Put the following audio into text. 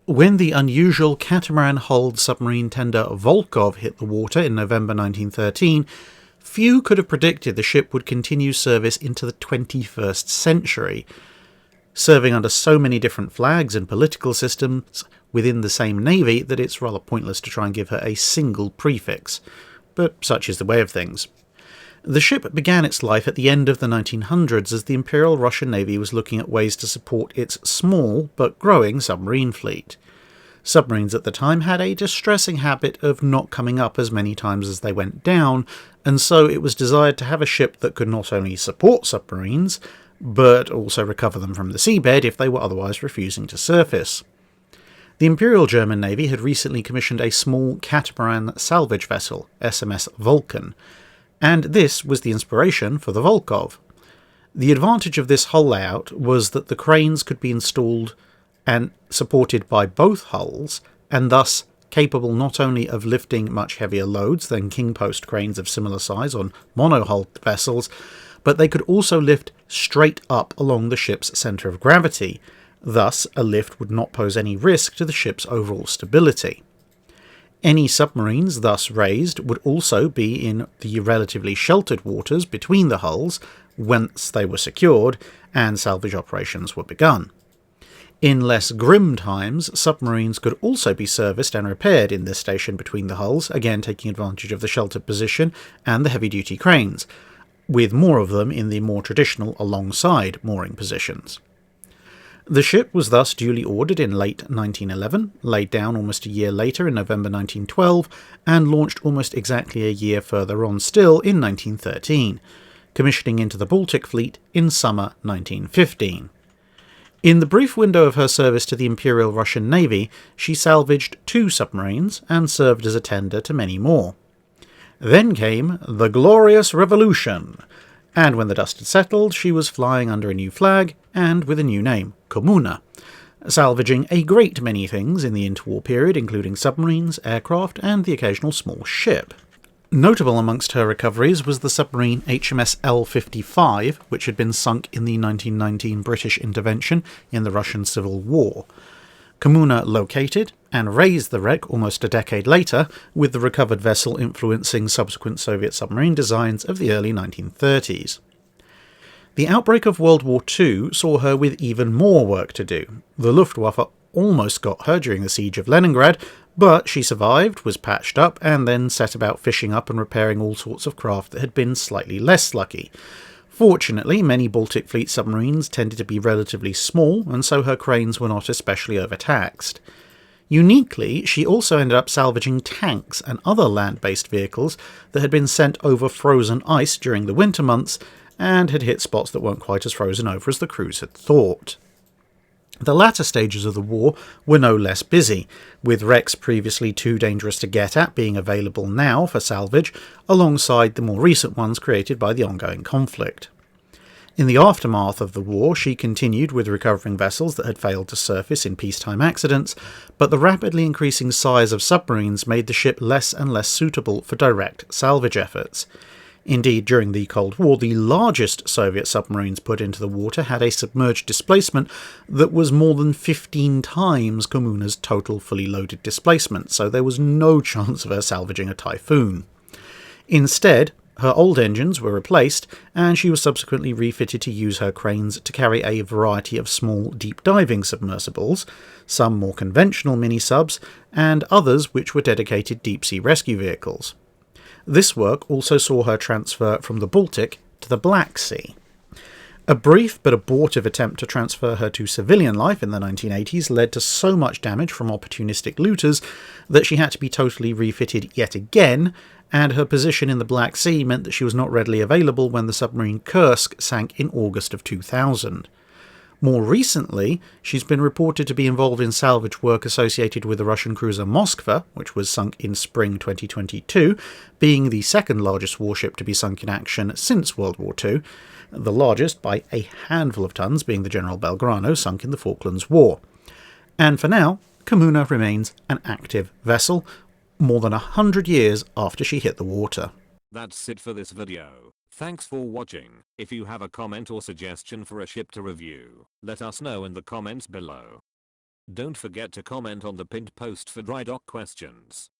When the unusual catamaran-hulled submarine tender Volkov hit the water in November 1913, few could have predicted the ship would continue service into the 21st century. Serving under so many different flags and political systems within the same navy that it's rather pointless to try and give her a single prefix. But such is the way of things. The ship began its life at the end of the 1900s as the Imperial Russian Navy was looking at ways to support its small but growing submarine fleet. Submarines at the time had a distressing habit of not coming up as many times as they went down, and so it was desired to have a ship that could not only support submarines, but also recover them from the seabed if they were otherwise refusing to surface. The Imperial German Navy had recently commissioned a small catamaran salvage vessel, SMS Vulcan, and this was the inspiration for the Volkov. The advantage of this hull layout was that the cranes could be installed and supported by both hulls, and thus capable not only of lifting much heavier loads than king post cranes of similar size on monohull vessels, but they could also lift straight up along the ship's centre of gravity. Thus, a lift would not pose any risk to the ship's overall stability. Any submarines thus raised would also be in the relatively sheltered waters between the hulls, whence they were secured, and salvage operations were begun. In less grim times, submarines could also be serviced and repaired in this station between the hulls, again taking advantage of the sheltered position and the heavy-duty cranes, with more of them in the more traditional alongside mooring positions. The ship was thus duly ordered in late 1911, laid down almost a year later in November 1912, and launched almost exactly a year further on still in 1913, commissioning into the Baltic Fleet in summer 1915. In the brief window of her service to the Imperial Russian Navy, she salvaged 2 submarines and served as a tender to many more. Then came the Glorious Revolution, and when the dust had settled, she was flying under a new flag and with a new name, Kommuna, salvaging a great many things in the interwar period, including submarines, aircraft, and the occasional small ship. Notable amongst her recoveries was the submarine HMS L-55, which had been sunk in the 1919 British intervention in the Russian Civil War. Kommuna located and raised the wreck almost a decade later, with the recovered vessel influencing subsequent Soviet submarine designs of the early 1930s. The outbreak of World War II saw her with even more work to do. The Luftwaffe almost got her during the siege of Leningrad, but she survived, was patched up, and then set about fishing up and repairing all sorts of craft that had been slightly less lucky. Fortunately, many Baltic Fleet submarines tended to be relatively small, and so her cranes were not especially overtaxed. Uniquely, she also ended up salvaging tanks and other land-based vehicles that had been sent over frozen ice during the winter months and had hit spots that weren't quite as frozen over as the crews had thought. The latter stages of the war were no less busy, with wrecks previously too dangerous to get at being available now for salvage, alongside the more recent ones created by the ongoing conflict. In the aftermath of the war, she continued with recovering vessels that had failed to surface in peacetime accidents, but the rapidly increasing size of submarines made the ship less and less suitable for direct salvage efforts. Indeed, during the Cold War, the largest Soviet submarines put into the water had a submerged displacement that was more than 15 times Kommuna's total fully loaded displacement, so there was no chance of her salvaging a Typhoon. Instead, her old engines were replaced, and she was subsequently refitted to use her cranes to carry a variety of small deep-diving submersibles, some more conventional mini-subs, and others which were dedicated deep-sea rescue vehicles. This work also saw her transfer from the Baltic to the Black Sea. A brief but abortive attempt to transfer her to civilian life in the 1980s led to so much damage from opportunistic looters that she had to be totally refitted yet again, and her position in the Black Sea meant that she was not readily available when the submarine Kursk sank in August of 2000. More recently, she's been reported to be involved in salvage work associated with the Russian cruiser Moskva, which was sunk in spring 2022, being the second largest warship to be sunk in action since World War II, the largest by a handful of tons being the General Belgrano, sunk in the Falklands War. And for now, Kommuna remains an active vessel, more than 100 years after she hit the water. That's it for this video. Thanks for watching. If you have a comment or suggestion for a ship to review, let us know in the comments below. Don't forget to comment on the pinned post for dry dock questions.